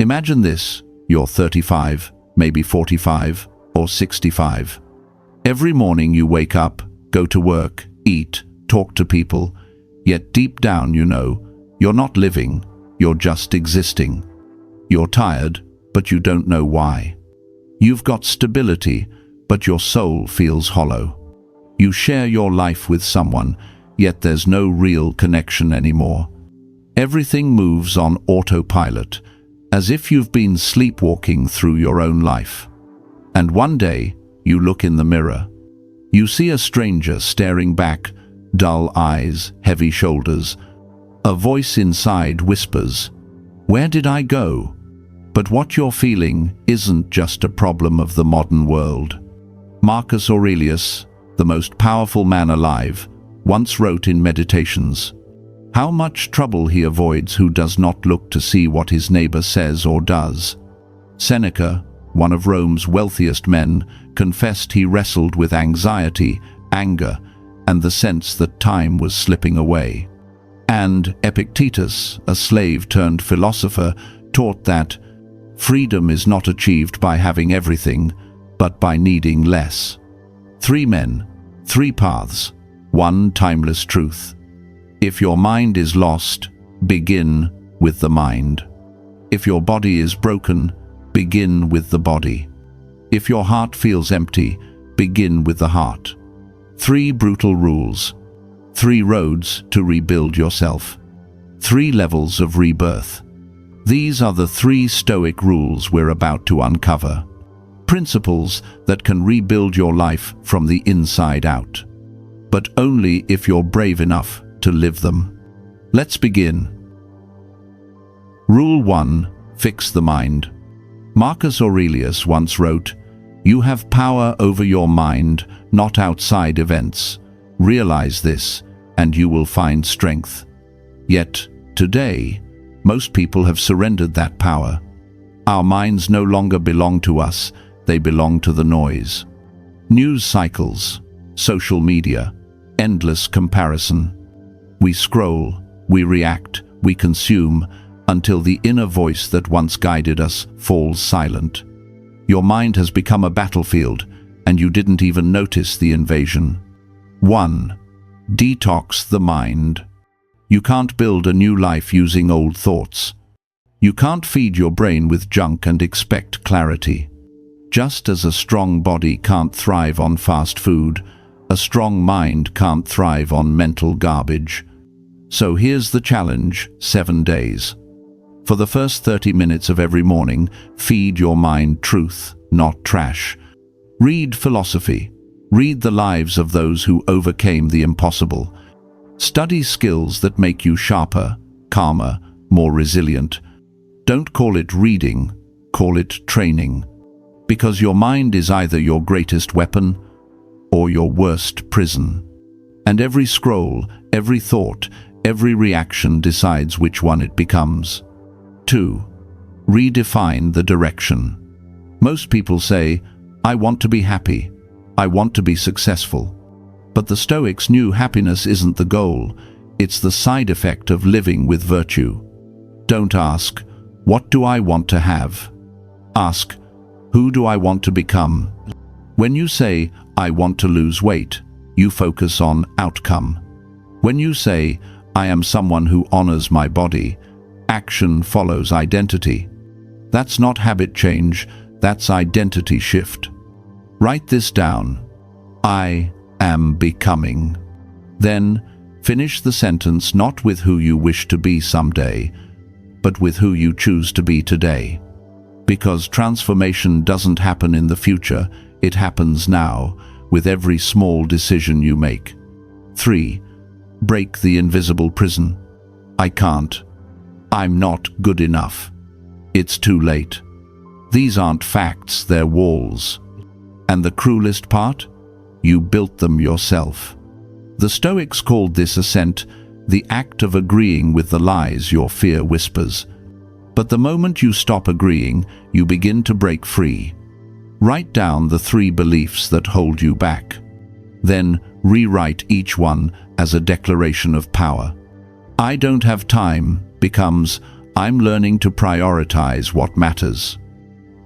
Imagine this: you're 35, maybe 45, or 65. Every morning you wake up, go to work, eat, talk to people, yet deep down you know you're not living, you're just existing. You're tired, but you don't know why. You've got stability, but your soul feels hollow. You share your life with someone, yet there's no real connection anymore. Everything moves on autopilot, as if you've been sleepwalking through your own life. And one day, you look in the mirror. You see a stranger staring back, dull eyes, heavy shoulders. A voice inside whispers, "Where did I go?" But what you're feeling isn't just a problem of the modern world. Marcus Aurelius, the most powerful man alive, once wrote in Meditations, how much trouble he avoids who does not look to see what his neighbor says or does. Seneca, one of Rome's wealthiest men, confessed he wrestled with anxiety, anger, and the sense that time was slipping away. And Epictetus, a slave-turned-philosopher, taught that freedom is not achieved by having everything, but by needing less. 3 men, 3 paths, 1 timeless truth. If your mind is lost, begin with the mind. If your body is broken, begin with the body. If your heart feels empty, begin with the heart. 3 brutal rules. 3 roads to rebuild yourself. 3 levels of rebirth. These are the 3 Stoic rules we're about to uncover. Principles that can rebuild your life from the inside out. But only if you're brave enough to live them. Let's begin. Rule 1. Fix the mind. Marcus Aurelius once wrote, "You have power over your mind, not outside events. Realize this, and you will find strength." Yet, today, most people have surrendered that power. Our minds no longer belong to us, they belong to the noise. News cycles, social media, endless comparison. We scroll, we react, we consume, until the inner voice that once guided us falls silent. Your mind has become a battlefield, and you didn't even notice the invasion. 1. Detox the mind. You can't build a new life using old thoughts. You can't feed your brain with junk and expect clarity. Just as a strong body can't thrive on fast food, a strong mind can't thrive on mental garbage. So here's the challenge: 7 days. For the first 30 minutes of every morning, feed your mind truth, not trash. Read philosophy. Read the lives of those who overcame the impossible. Study skills that make you sharper, calmer, more resilient. Don't call it reading, call it training. Because your mind is either your greatest weapon or your worst prison. And every scroll, every thought, every reaction decides which one it becomes. 2. Redefine the direction. Most people say, "I want to be happy. I want to be successful." But the Stoics knew happiness isn't the goal, it's the side effect of living with virtue. Don't ask, "What do I want to have?" Ask, "Who do I want to become?" When you say, "I want to lose weight," you focus on outcome. When you say, "I am someone who honors my body," action follows identity. That's not habit change, that's identity shift. Write this down. I am becoming. Then, finish the sentence not with who you wish to be someday, but with who you choose to be today. Because transformation doesn't happen in the future, it happens now, with every small decision you make. 3. Break the invisible prison. I can't. I'm not good enough. It's too late. These aren't facts, they're walls. And the cruelest part? You built them yourself. The Stoics called this ascent the act of agreeing with the lies your fear whispers. But the moment you stop agreeing, you begin to break free. Write down the 3 beliefs that hold you back. Then rewrite each one as a declaration of power. I don't have time becomes I'm learning to prioritize what matters.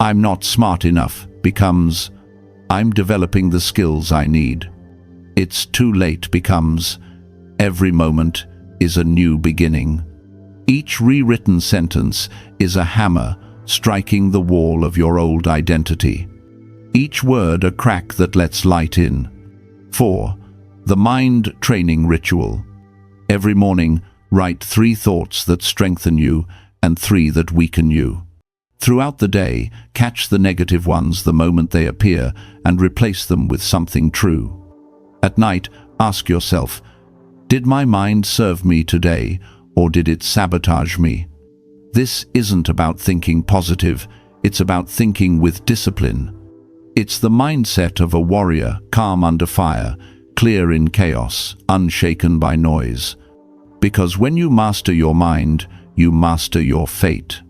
I'm not smart enough becomes I'm developing the skills I need. It's too late becomes every moment is a new beginning. Each rewritten sentence is a hammer striking the wall of your old identity. Each word a crack that lets light in. 4. The mind training ritual. Every morning, write 3 thoughts that strengthen you and 3 that weaken you. Throughout the day, catch the negative ones the moment they appear and replace them with something true. At night, ask yourself, did my mind serve me today, or did it sabotage me? This isn't about thinking positive, it's about thinking with discipline. It's the mindset of a warrior, calm under fire, clear in chaos, unshaken by noise. Because when you master your mind, you master your fate.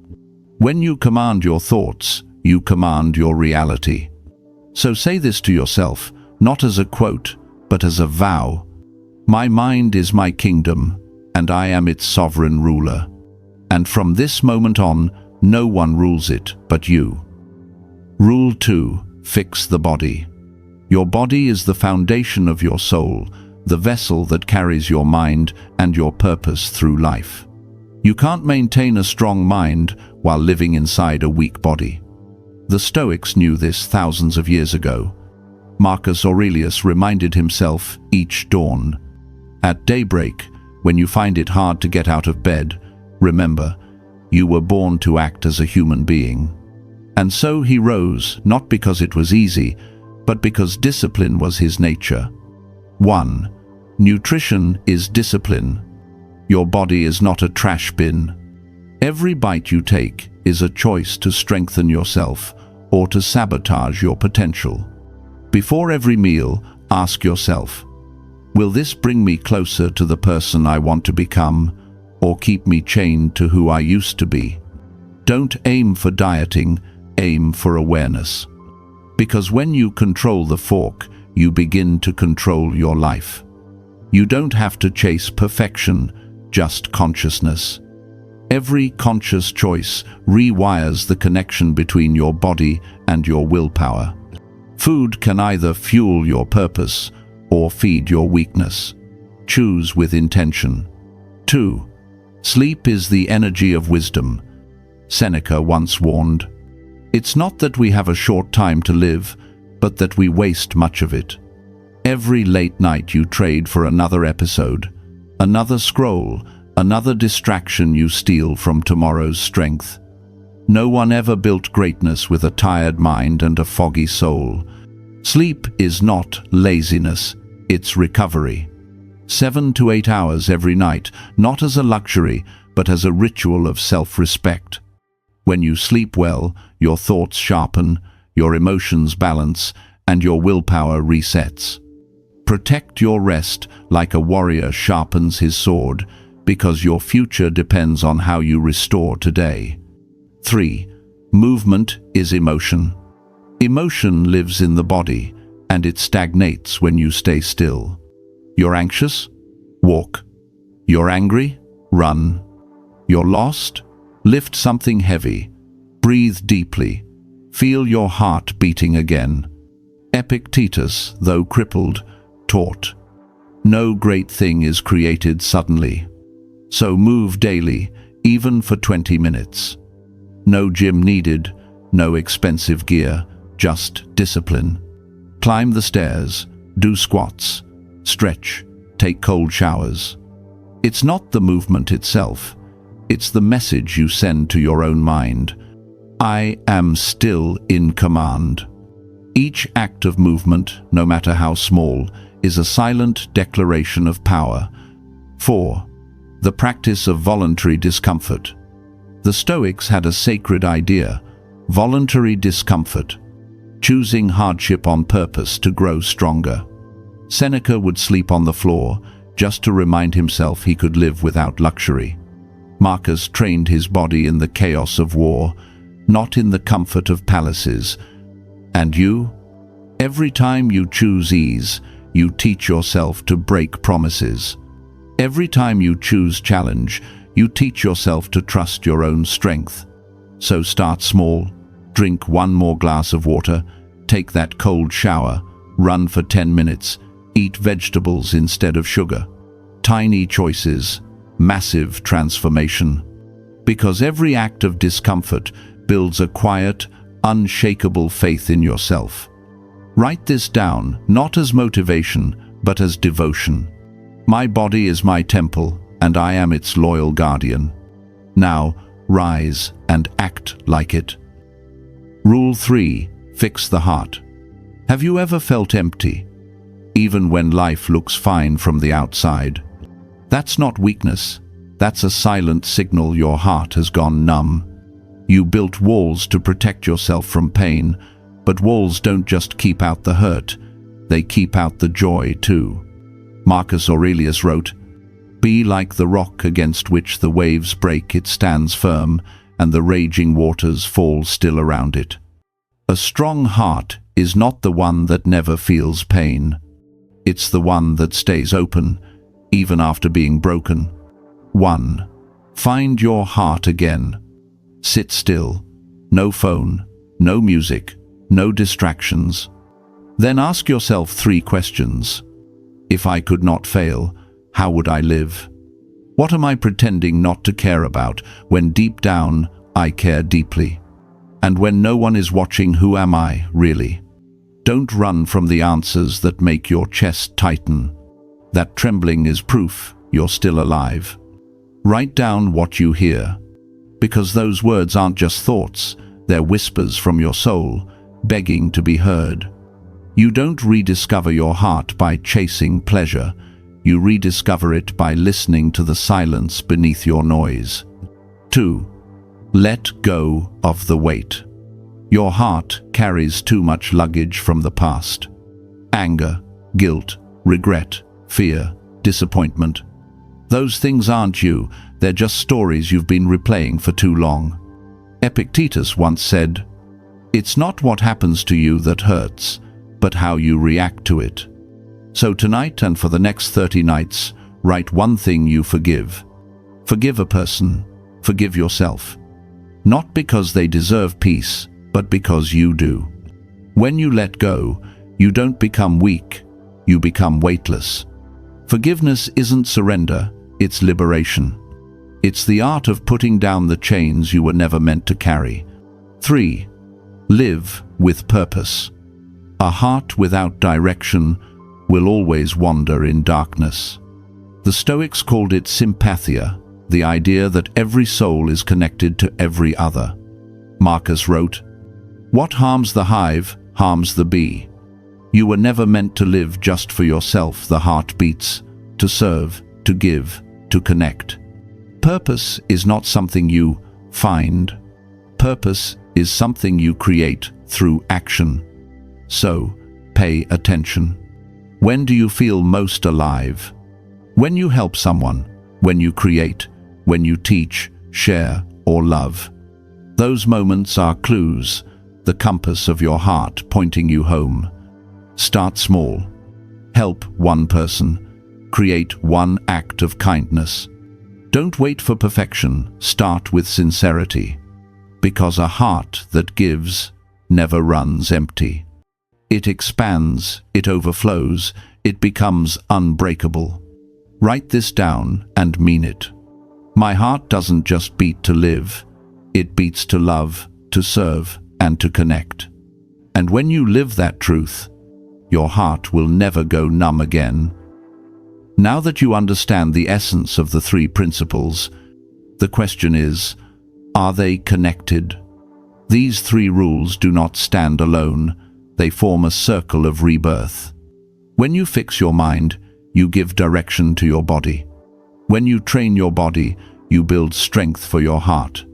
When you command your thoughts, you command your reality. So say this to yourself, not as a quote, but as a vow. My mind is my kingdom, and I am its sovereign ruler. And from this moment on, no one rules it but you. Rule 2. Fix the body. Your body is the foundation of your soul, the vessel that carries your mind and your purpose through life. You can't maintain a strong mind while living inside a weak body. The Stoics knew this thousands of years ago. Marcus Aurelius reminded himself each dawn. At daybreak, when you find it hard to get out of bed, remember, you were born to act as a human being. And so he rose, not because it was easy, but because discipline was his nature. 1. Nutrition is discipline. Your body is not a trash bin. Every bite you take is a choice to strengthen yourself or to sabotage your potential. Before every meal, ask yourself, will this bring me closer to the person I want to become, or keep me chained to who I used to be? Don't aim for dieting, aim for awareness. Because when you control the fork, you begin to control your life. You don't have to chase perfection, just consciousness. Every conscious choice rewires the connection between your body and your willpower. Food can either fuel your purpose or feed your weakness. Choose with intention. 2. Sleep is the energy of wisdom. Seneca once warned, it's not that we have a short time to live, but that we waste much of it. Every late night you trade for another episode, another scroll, another distraction you steal from tomorrow's strength. No one ever built greatness with a tired mind and a foggy soul. Sleep is not laziness, it's recovery. 7 to 8 hours every night, not as a luxury, but as a ritual of self-respect. When you sleep well, your thoughts sharpen, your emotions balance, and your willpower resets. Protect your rest like a warrior sharpens his sword, because your future depends on how you restore today. 3. Movement is emotion. Emotion lives in the body, and it stagnates when you stay still. You're anxious? Walk. You're angry? Run. You're lost? Lift something heavy. Breathe deeply. Feel your heart beating again. Epictetus, though crippled, taught, no great thing is created suddenly. So move daily, even for 20 minutes. No gym needed, no expensive gear, just discipline. Climb the stairs, do squats, stretch, take cold showers. It's not the movement itself, it's the message you send to your own mind. I am still in command. Each act of movement, no matter how small, is a silent declaration of power. 4. The practice of voluntary discomfort. The Stoics had a sacred idea, voluntary discomfort, choosing hardship on purpose to grow stronger. Seneca would sleep on the floor just to remind himself he could live without luxury. Marcus trained his body in the chaos of war, not in the comfort of palaces. And you? Every time you choose ease, you teach yourself to break promises. Every time you choose challenge, you teach yourself to trust your own strength. So start small, drink one more glass of water, take that cold shower, run for 10 minutes, eat vegetables instead of sugar. Tiny choices, massive transformation. Because every act of discomfort builds a quiet, unshakable faith in yourself. Write this down, not as motivation, but as devotion. My body is my temple, and I am its loyal guardian. Now, rise and act like it. Rule 3. Fix the heart. Have you ever felt empty, even when life looks fine from the outside? That's not weakness. That's a silent signal your heart has gone numb. You built walls to protect yourself from pain, but walls don't just keep out the hurt, they keep out the joy too. Marcus Aurelius wrote, "Be like the rock against which the waves break, it stands firm, and the raging waters fall still around it." A strong heart is not the one that never feels pain. It's the one that stays open, even after being broken. 1. Find your heart again. Sit still. No phone, no music, no distractions. Then ask yourself 3 questions. If I could not fail, how would I live? What am I pretending not to care about when deep down I care deeply? And when no one is watching, who am I, really? Don't run from the answers that make your chest tighten. That trembling is proof you're still alive. Write down what you hear, because those words aren't just thoughts, they're whispers from your soul, begging to be heard. You don't rediscover your heart by chasing pleasure. You rediscover it by listening to the silence beneath your noise. 2. Let go of the weight. Your heart carries too much luggage from the past. Anger, guilt, regret, fear, disappointment. Those things aren't you, they're just stories you've been replaying for too long. Epictetus once said, "It's not what happens to you that hurts, but how you react to it." So tonight and for the next 30 nights, write one thing you forgive. Forgive a person, forgive yourself. Not because they deserve peace, but because you do. When you let go, you don't become weak, you become weightless. Forgiveness isn't surrender, it's liberation. It's the art of putting down the chains you were never meant to carry. 3. Live with purpose. A heart without direction will always wander in darkness. The Stoics called it sympathia, the idea that every soul is connected to every other. Marcus wrote, "What harms the hive harms the bee." You were never meant to live just for yourself. The heart beats to serve, to give, to connect. Purpose is not something you find. Purpose is something you create through action. So, pay attention. When do you feel most alive? When you help someone, when you create, when you teach, share, or love. Those moments are clues, the compass of your heart pointing you home. Start small. Help one person. Create one act of kindness. Don't wait for perfection. Start with sincerity. Because a heart that gives never runs empty. It expands, it overflows, it becomes unbreakable. Write this down and mean it. My heart doesn't just beat to live. It beats to love, to serve, and to connect. And when you live that truth, your heart will never go numb again. Now that you understand the essence of the 3 principles, the question is, are they connected? These 3 rules do not stand alone. They form a circle of rebirth. When you fix your mind, you give direction to your body. When you train your body, you build strength for your heart.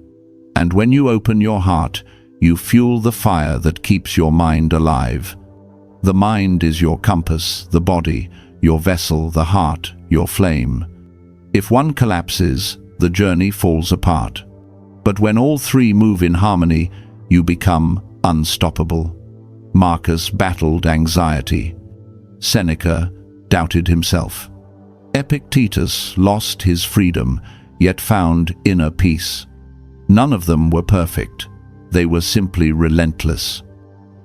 And when you open your heart, you fuel the fire that keeps your mind alive. The mind is your compass, the body, your vessel, the heart, your flame. If one collapses, the journey falls apart. But when all 3 move in harmony, you become unstoppable. Marcus battled anxiety. Seneca doubted himself. Epictetus lost his freedom, yet found inner peace. None of them were perfect. They were simply relentless.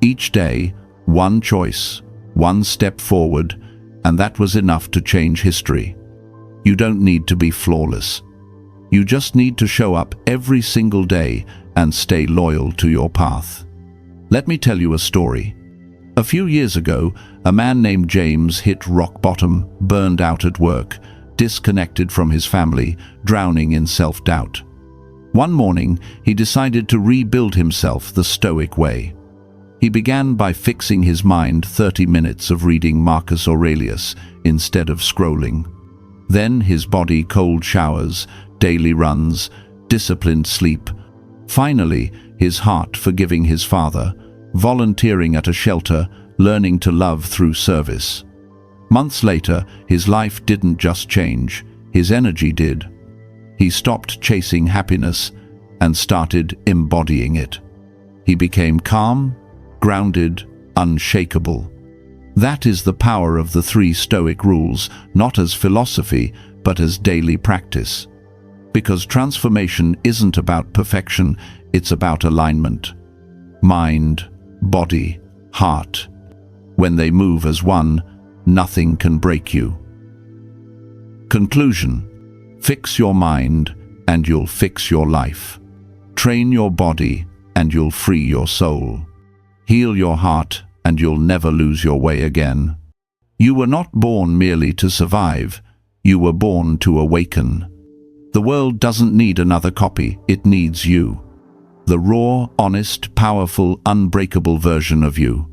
Each day, one choice, one step forward, and that was enough to change history. You don't need to be flawless. You just need to show up every single day and stay loyal to your path. Let me tell you a story. A few years ago, a man named James hit rock bottom, burned out at work, disconnected from his family, drowning in self-doubt. One morning, he decided to rebuild himself the Stoic way. He began by fixing his mind 30 minutes of reading Marcus Aurelius instead of scrolling. Then his body cold showers, daily runs, disciplined sleep. Finally, his heart forgiving his father, volunteering at a shelter, learning to love through service. Months later, his life didn't just change, his energy did. He stopped chasing happiness and started embodying it. He became calm, grounded, unshakable. That is the power of the 3 Stoic rules, not as philosophy, but as daily practice. Because transformation isn't about perfection, it's about alignment. Mind, body, heart. When they move as one, nothing can break you. Conclusion. Fix your mind, and you'll fix your life. Train your body, and you'll free your soul. Heal your heart, and you'll never lose your way again. You were not born merely to survive. You were born to awaken. The world doesn't need another copy, it needs you. The raw, honest, powerful, unbreakable version of you.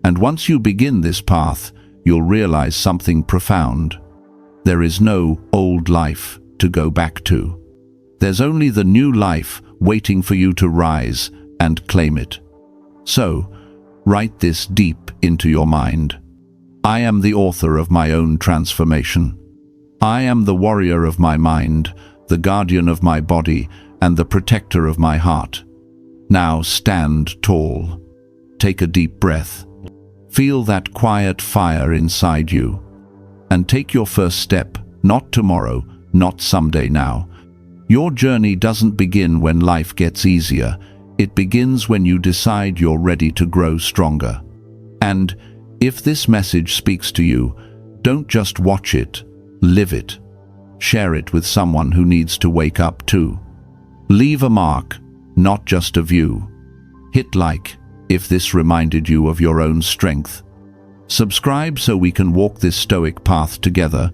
And once you begin this path, you'll realize something profound. There is no old life to go back to. There's only the new life waiting for you to rise and claim it. So, write this deep into your mind. I am the author of my own transformation. I am the warrior of my mind, the guardian of my body, and the protector of my heart. Now stand tall. Take a deep breath. Feel that quiet fire inside you. And take your first step, not tomorrow, not someday now. Your journey doesn't begin when life gets easier. It begins when you decide you're ready to grow stronger. And if this message speaks to you, don't just watch it, live it. Share it with someone who needs to wake up too. Leave a mark, not just a view. Hit like if this reminded you of your own strength. Subscribe so we can walk this Stoic path together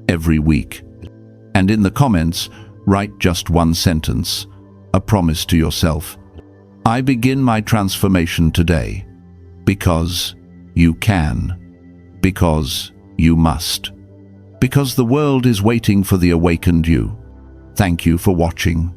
every week. And in the comments, write just one sentence, a promise to yourself. I begin my transformation today. Because you can. Because you must. Because the world is waiting for the awakened you. Thank you for watching.